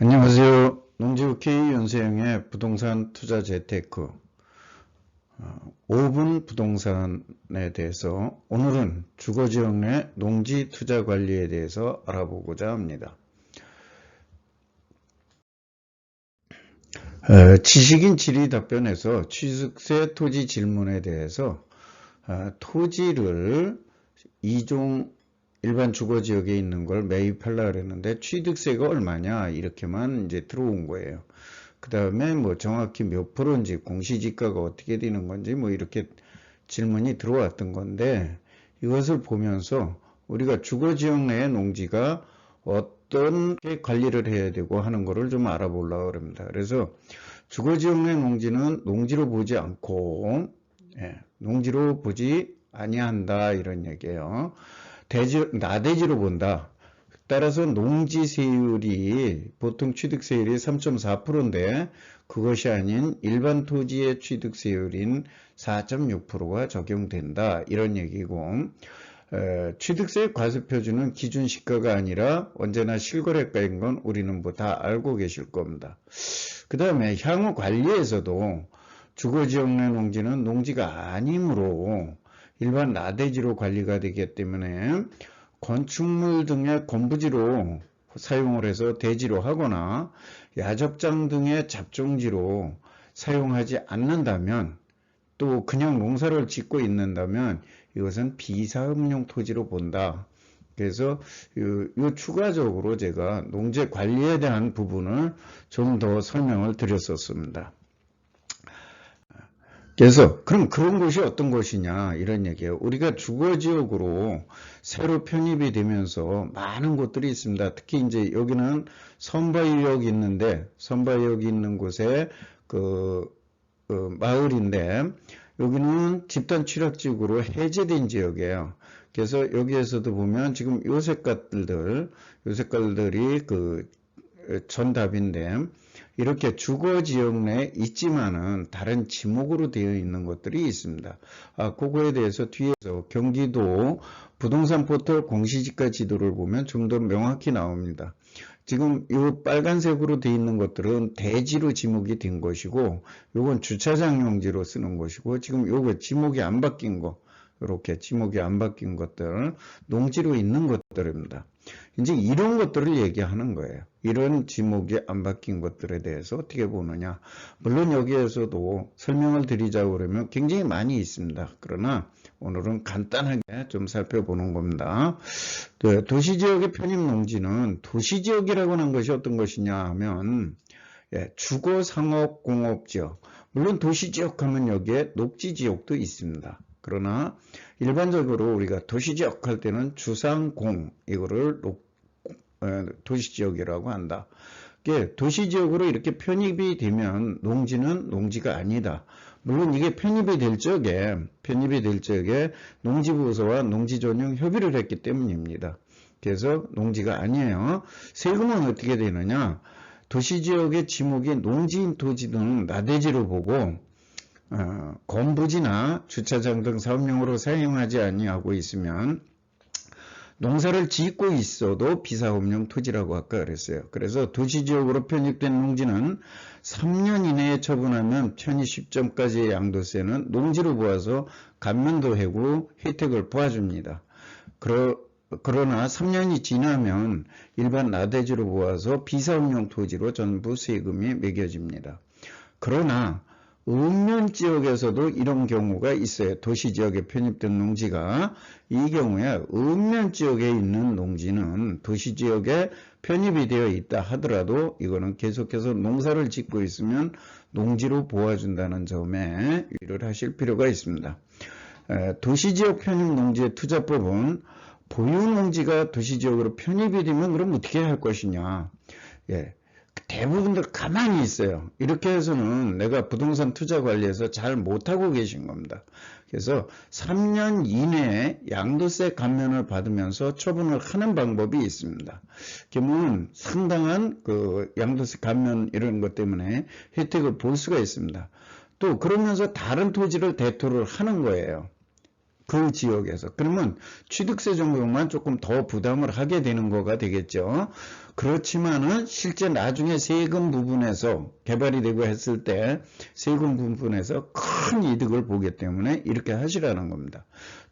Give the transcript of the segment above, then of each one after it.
안녕하세요. 농지구 K연세형의 부동산 투자 재테크 5분 부동산에 대해서 오늘은 주거지역 내 농지 투자 관리에 대해서 알아보고자 합니다. 지식인 질의 답변에서 취득세 토지 질문에 대해서 토지를 2종 일반 주거지역에 있는 걸 매입하려고 그랬는데 취득세가 얼마냐 이렇게만 이제 들어온 거예요. 그 다음에 뭐 정확히 몇 프로인지 공시지가가 어떻게 되는 건지 뭐 이렇게 질문이 들어왔던 건데, 이것을 보면서 우리가 주거지역 내의 농지가 어떤 관리를 해야 되고 하는 거를 좀 알아보려고 합니다. 그래서 주거지역 내 농지는 농지로 보지 않고 농지로 보지 아니한다 이런 얘기예요. 나대지로 본다. 따라서 농지세율이 보통 취득세율이 3.4%인데 그것이 아닌 일반 토지의 취득세율인 4.6%가 적용된다 이런 얘기고, 취득세 과세표준은 기준 시가가 아니라 언제나 실거래가인 건 우리는 뭐 다 알고 계실 겁니다. 그 다음에 향후 관리에서도 주거지역 내 농지는 농지가 아니므로 일반 나대지로 관리가 되기 때문에 건축물 등의 건부지로 사용을 해서 대지로 하거나 야적장 등의 잡종지로 사용하지 않는다면, 또 그냥 농사를 짓고 있는다면 이것은 비사업용 토지로 본다. 그래서 요 추가적으로 제가 농지 관리에 대한 부분을 좀 더 설명을 드렸었습니다. 그래서 그럼 그런 곳이 어떤 곳이냐 이런 얘기예요. 우리가 주거지역으로 새로 편입이 되면서 많은 곳들이 있습니다. 특히 이제 여기는 선바위역이 있는데, 선바위역이 있는 곳에 마을인데 여기는 집단 취락지구로 해제된 지역이에요. 그래서 여기에서도 보면 지금 요 색깔들이 전답인데, 이렇게 주거지역 내에 있지만은 다른 지목으로 되어 있는 것들이 있습니다. 그거에 대해서 뒤에서 경기도 부동산 포털 공시지가 지도를 보면 좀 더 명확히 나옵니다. 지금 이 빨간색으로 되어 있는 것들은 대지로 지목이 된 것이고, 요건 주차장 용지로 쓰는 것이고, 지금 요거 지목이 안 바뀐 거, 이렇게 지목이 안 바뀐 것들, 농지로 있는 것들입니다. 이제 이런 것들을 얘기하는 거예요. 이런 지목이 안 바뀐 것들에 대해서 어떻게 보느냐. 물론 여기에서도 설명을 드리자고 그러면 굉장히 많이 있습니다. 그러나 오늘은 간단하게 좀 살펴보는 겁니다. 도시지역의 편입농지는, 도시지역이라고 하는 것이 어떤 것이냐 하면 주거, 상업, 공업지역, 물론 도시지역 하면 여기에 녹지지역도 있습니다. 그러나 일반적으로 우리가 도시지역 할 때는 주상공, 이거를 도시지역이라고 한다. 도시지역으로 이렇게 편입이 되면 농지는 농지가 아니다. 물론 이게 편입이 될 적에 농지부서와 농지전용 협의를 했기 때문입니다. 그래서 농지가 아니에요. 세금은 어떻게 되느냐? 도시지역의 지목이 농지인 토지는 나대지로 보고 건부지나 주차장 등 사업용으로 사용하지 아니하고 있으면, 농사를 짓고 있어도 비사업용 토지라고 아까 그랬어요. 그래서 도시지역으로 편입된 농지는 3년 이내에 처분하면 편입 시점까지의 양도세는 농지로 보아서 감면도 해고 혜택을 보아줍니다. 그러나 3년이 지나면 일반 나대지로 보아서 비사업용 토지로 전부 세금이 매겨집니다. 그러나 읍면지역에서도 이런 경우가 있어요. 도시지역에 편입된 농지가, 이 경우에 읍면지역에 있는 농지는 도시지역에 편입이 되어 있다 하더라도 이거는 계속해서 농사를 짓고 있으면 농지로 보아준다는 점에 유의를 하실 필요가 있습니다. 도시지역 편입 농지의 투자법은 보유농지가 도시지역으로 편입이 되면 그럼 어떻게 할 것이냐. 대부분들 가만히 있어요. 이렇게 해서는 내가 부동산 투자 관리에서 잘 못하고 계신 겁니다. 그래서 3년 이내에 양도세 감면을 받으면서 처분을 하는 방법이 있습니다. 그러면 상당한 양도세 감면 이런 것 때문에 혜택을 볼 수가 있습니다. 또 그러면서 다른 토지를 대토를 하는 거예요. 그 지역에서. 그러면 취득세 적용만 조금 더 부담을 하게 되는 거가 되겠죠. 그렇지만은 실제 나중에 세금 부분에서 개발이 되고 했을 때 세금 부분에서 큰 이득을 보기 때문에 이렇게 하시라는 겁니다.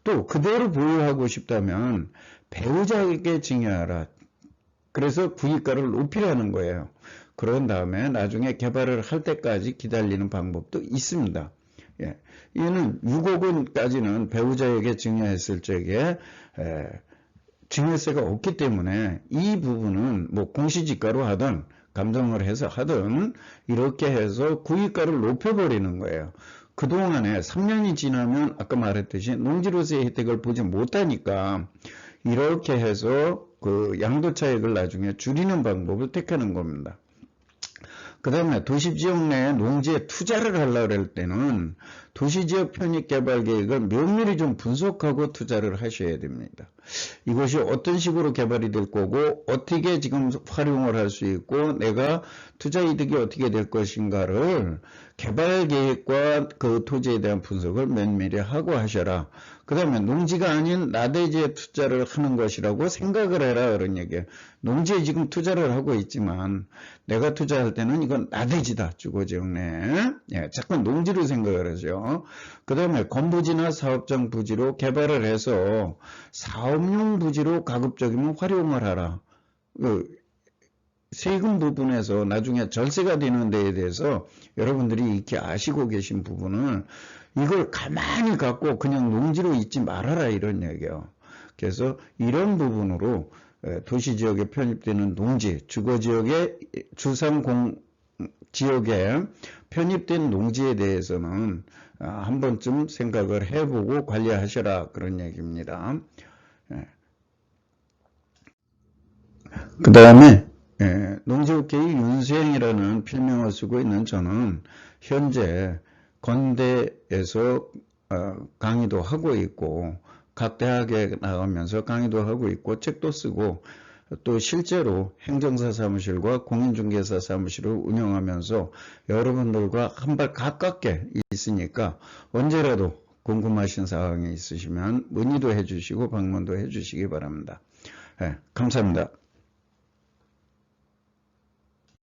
또 그대로 보유하고 싶다면 배우자에게 증여하라. 그래서 구입가를 높이라는 거예요. 그런 다음에 나중에 개발을 할 때까지 기다리는 방법도 있습니다. 예. 이는 6억 원까지는 배우자에게 증여했을 적에 증여세가 없기 때문에 이 부분은 뭐 공시지가로 하든 감정을 해서 하든 이렇게 해서 구입가를 높여버리는 거예요. 그동안에 3년이 지나면 아까 말했듯이 농지로서의 혜택을 보지 못하니까 이렇게 해서 그 양도차익을 나중에 줄이는 방법을 택하는 겁니다. 그 다음에 도시지역 내 농지에 투자를 하려고 할 때는 도시지역 편입개발계획을 면밀히 좀 분석하고 투자를 하셔야 됩니다. 이것이 어떤 식으로 개발이 될 거고 어떻게 지금 활용을 할 수 있고 내가 투자 이득이 어떻게 될 것인가를 개발계획과 그 토지에 대한 분석을 면밀히 하고 하셔라. 그 다음에 농지가 아닌 나대지에 투자를 하는 것이라고 생각을 해라 그런 얘기예요. 농지에 지금 투자를 하고 있지만 내가 투자할 때는 이건 나대지다. 주거지역 내에. 예, 자꾸 농지로 생각을 하죠. 그 다음에 건부지나 사업장 부지로 개발을 해서 사업용 부지로 가급적이면 활용을 하라. 세금 부분에서 나중에 절세가 되는 데에 대해서 여러분들이 이렇게 아시고 계신 부분을 이걸 가만히 갖고 그냥 농지로 있지 말아라 이런 얘기예요. 그래서 이런 부분으로 도시지역에 편입되는 농지, 주거지역의 주상공지역에 편입된 농지에 대해서는 한 번쯤 생각을 해보고 관리하셔라 그런 얘기입니다. 그 다음에 농지업계의 윤수행이라는 필명을 쓰고 있는 저는 현재 건대에서 강의도 하고 있고 각 대학에 나가면서 강의도 하고 있고 책도 쓰고 또 실제로 행정사 사무실과 공인중개사 사무실을 운영하면서 여러분들과 한 발 가깝게 있으니까 언제라도 궁금하신 사항이 있으시면 문의도 해주시고 방문도 해주시기 바랍니다. 감사합니다.